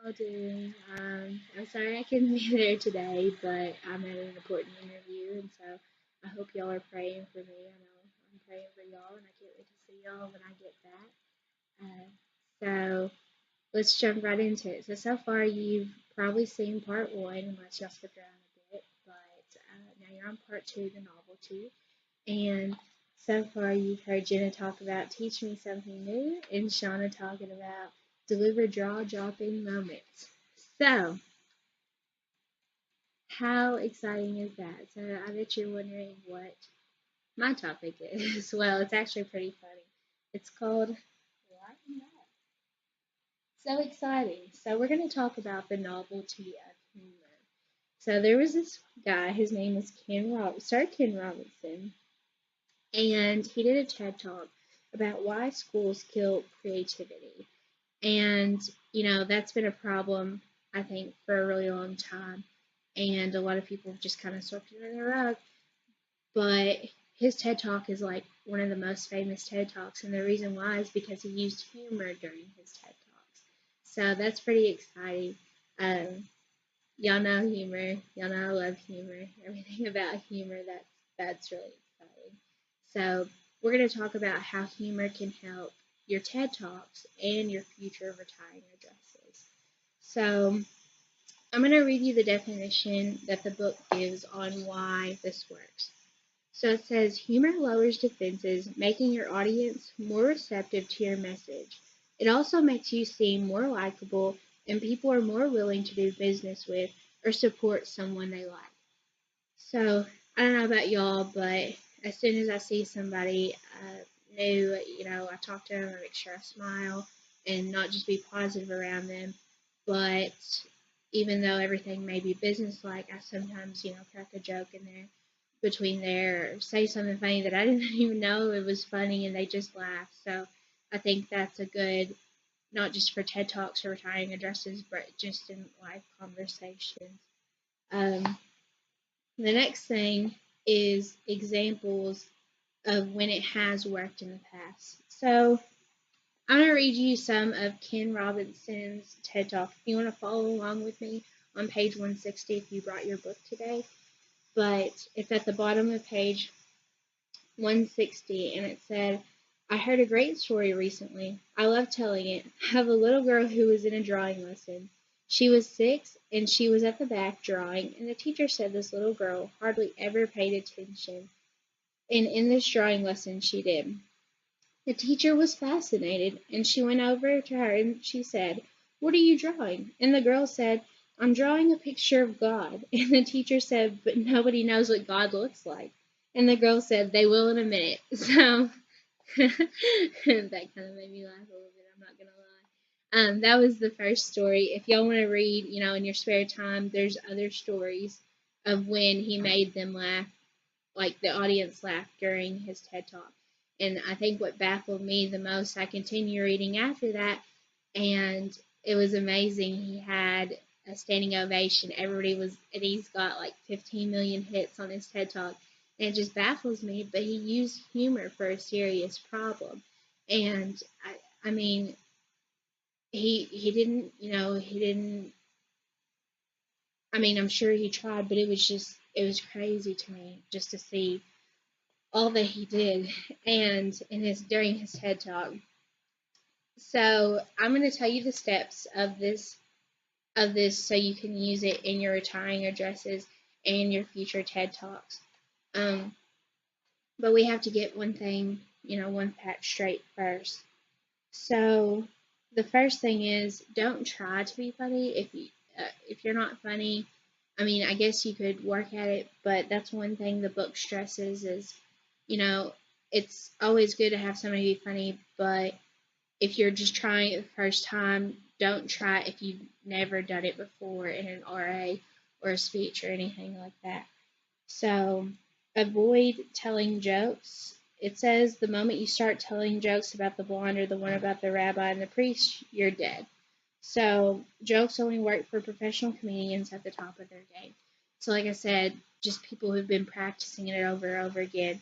y'all doing? I'm sorry I couldn't be there today, but I'm at an important interview, and so I hope y'all are praying for me. I know I'm praying for y'all, and I can't wait to see y'all when I get back. So let's jump right into it. So far you've probably seen part one, unless y'all skipped around a bit, but now you're on part two, the novelty. And so far, you've heard Jenna talk about teach me something new, and Shauna talking about deliver jaw dropping moments. So, how exciting is that? So, I bet you're wondering what my topic is. Well, it's actually pretty funny. It's called Lighten Up. So exciting. So, we're going to talk about the novelty of humor. So, there was this guy, his name was Ken Robinson, and he did a TED talk about why schools kill creativity. And, that's been a problem, I think, for a really long time. And a lot of people have just kind of swept it under the rug. But his TED talk is like one of the most famous TED talks. And the reason why is because he used humor during his TED talks. So that's pretty exciting. Um, y'all know humor. Y'all know I love humor. Everything about humor, that's really exciting. So we're going to talk about how humor can help your TED Talks and your future retiring addresses. So I'm going to read you the definition that the book gives on why this works. So it says humor lowers defenses, making your audience more receptive to your message. It also makes you seem more likable, and people are more willing to do business with or support someone they like. So I don't know about y'all, but as soon as I see somebody new, I talk to them, I make sure I smile and not just be positive around them, but even though everything may be business-like, I sometimes, crack a joke in there between there or say something funny that I didn't even know it was funny and they just laugh. So I think that's a good, not just for TED Talks or retiring addresses, but just in life conversations. Um, the next thing is examples of when it has worked in the past. So I'm going to read you some of Ken Robinson's TED Talk. If you want to follow along with me on page 160 if you brought your book today, but it's at the bottom of page 160 and it said, I heard a great story recently. I love telling it. I have a little girl who was in a drawing lesson. She was 6 and she was at the back drawing, and the teacher said this little girl hardly ever paid attention. And in this drawing lesson, she did. The teacher was fascinated, and she went over to her and she said, what are you drawing? And the girl said, I'm drawing a picture of God. And the teacher said, but nobody knows what God looks like. And the girl said, they will in a minute. So that kind of made me laugh a little bit, I'm not going to lie. That was the first story. If y'all want to read, in your spare time, there's other stories of when he made them laugh, like the audience laughed during his TED Talk. And I think what baffled me the most, I continued reading after that, and it was amazing. He had a standing ovation. Everybody was, and he's got like 15 million hits on his TED Talk. And it just baffles me, but he used humor for a serious problem. And I mean, he didn't, he didn't. I mean, I'm sure he tried, but it was crazy to me just to see all that he did and in his during his TED talk. So I'm going to tell you the steps of this so you can use it in your retiring addresses and your future TED talks. Um, but we have to get one thing, one fact straight first. So the first thing is don't try to be funny. If you're not funny, I mean, I guess you could work at it, but that's one thing the book stresses is, you know, it's always good to have somebody be funny, but if you're just trying it the first time, don't try it if you've never done it before in an RA or a speech or anything like that. So avoid telling jokes. It says the moment you start telling jokes about the blonde or the one about the rabbi and the priest, you're dead. So jokes only work for professional comedians at the top of their game. So like I said, just people who've been practicing it over and over again,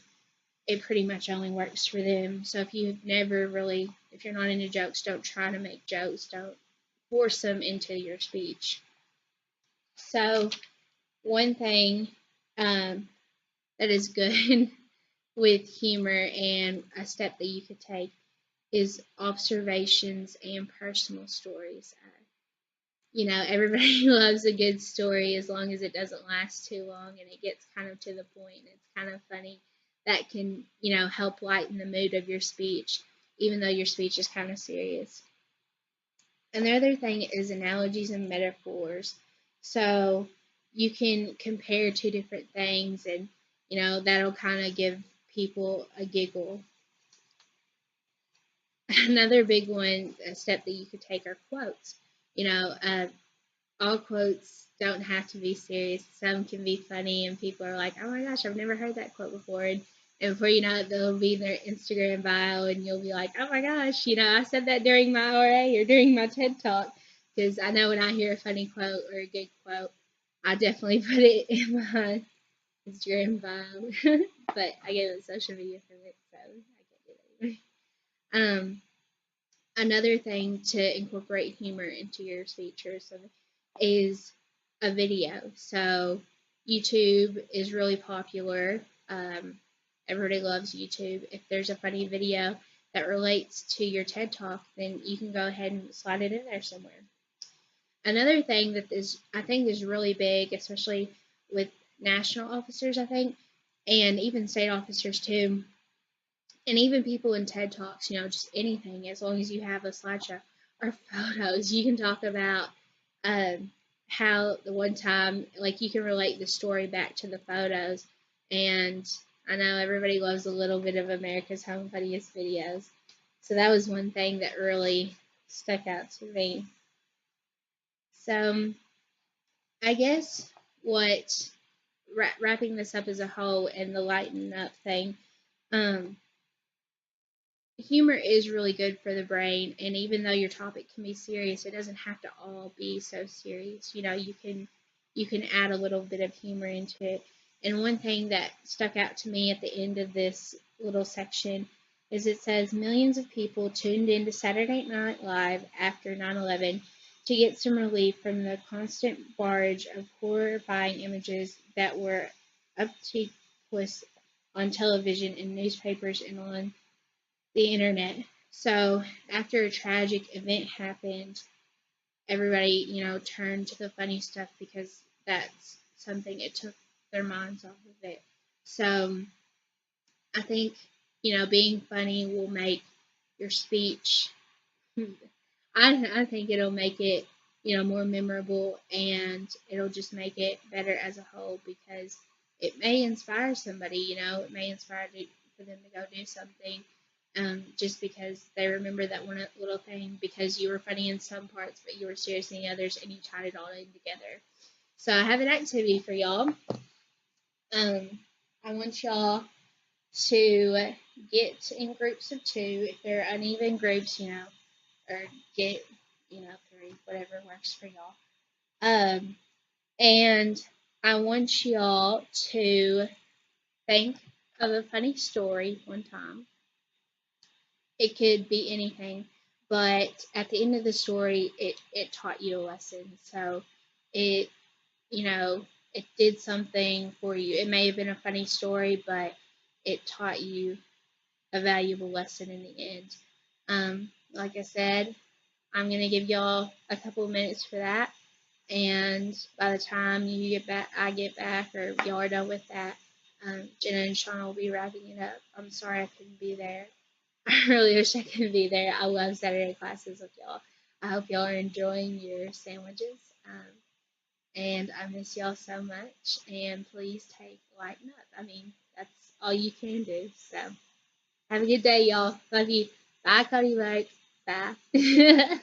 it pretty much only works for them. So if you've never really, if you're not into jokes, don't try to make jokes. Don't. force them into your speech. So one thing that is good with humor and a step that you could take is observations and personal stories. Everybody loves a good story as long as it doesn't last too long and it gets kind of to the point and it's kind of funny. That can, help lighten the mood of your speech, even though your speech is kind of serious. Another thing is analogies and metaphors. So you can compare two different things and, that'll kind of give people a giggle. Another big one, a step that you could take are quotes. All quotes don't have to be serious. Some can be funny, and people are like, "Oh my gosh, I've never heard that quote before." And before you know it, they'll be in their Instagram bio, and you'll be like, "Oh my gosh, I said that during my RA or during my TED talk." Because I know when I hear a funny quote or a good quote, I definitely put it in my Instagram bio. But I get a social media from it, so I can't do it anyway. Another thing to incorporate humor into your speech or something is a video. So YouTube is really popular. Everybody loves YouTube. If there's a funny video that relates to your TED Talk, then you can go ahead and slide it in there somewhere. Another thing that I think is really big, especially with national officers, I think, and even state officers too, and even people in TED Talks, just anything, as long as you have a slideshow or photos, you can talk about how the one time, like you can relate the story back to the photos. And I know everybody loves a little bit of America's Home Funniest Videos. So that was one thing that really stuck out to me. So I guess wrapping this up as a whole and the lighten up thing, humor is really good for the brain, and even though your topic can be serious, it doesn't have to all be so serious. You can add a little bit of humor into it. And one thing that stuck out to me at the end of this little section is it says millions of people tuned in to Saturday Night Live after 9/11 to get some relief from the constant barrage of horrifying images that were obtuse on television and newspapers and on the internet. So after a tragic event happened, everybody, turned to the funny stuff because that's something it took their minds off of it. So I think, being funny will make your speech, I think it'll make it, more memorable, and it'll just make it better as a whole because it may inspire somebody, it may inspire for them to go do something just because they remember that one little thing because you were funny in some parts but you were serious in the others and you tied it all in together. So I have an activity for y'all. I want y'all to get in groups of 2 if they're uneven groups, or get, 3, whatever works for y'all. And I want y'all to think of a funny story one time. It could be anything, but at the end of the story, it taught you a lesson. So it, it did something for you. It may have been a funny story, but it taught you a valuable lesson in the end. Like I said, I'm going to give y'all a couple of minutes for that. And by the time you get back, I get back, or y'all are done with that, Jenna and Sean will be wrapping it up. I'm sorry I couldn't be there. I really wish I could be there. I love Saturday classes with y'all. I hope y'all are enjoying your sandwiches. And I miss y'all so much. And please lighten up. I mean, that's all you can do. So have a good day, y'all. Love you. Bye, Cody Bugs. Bye.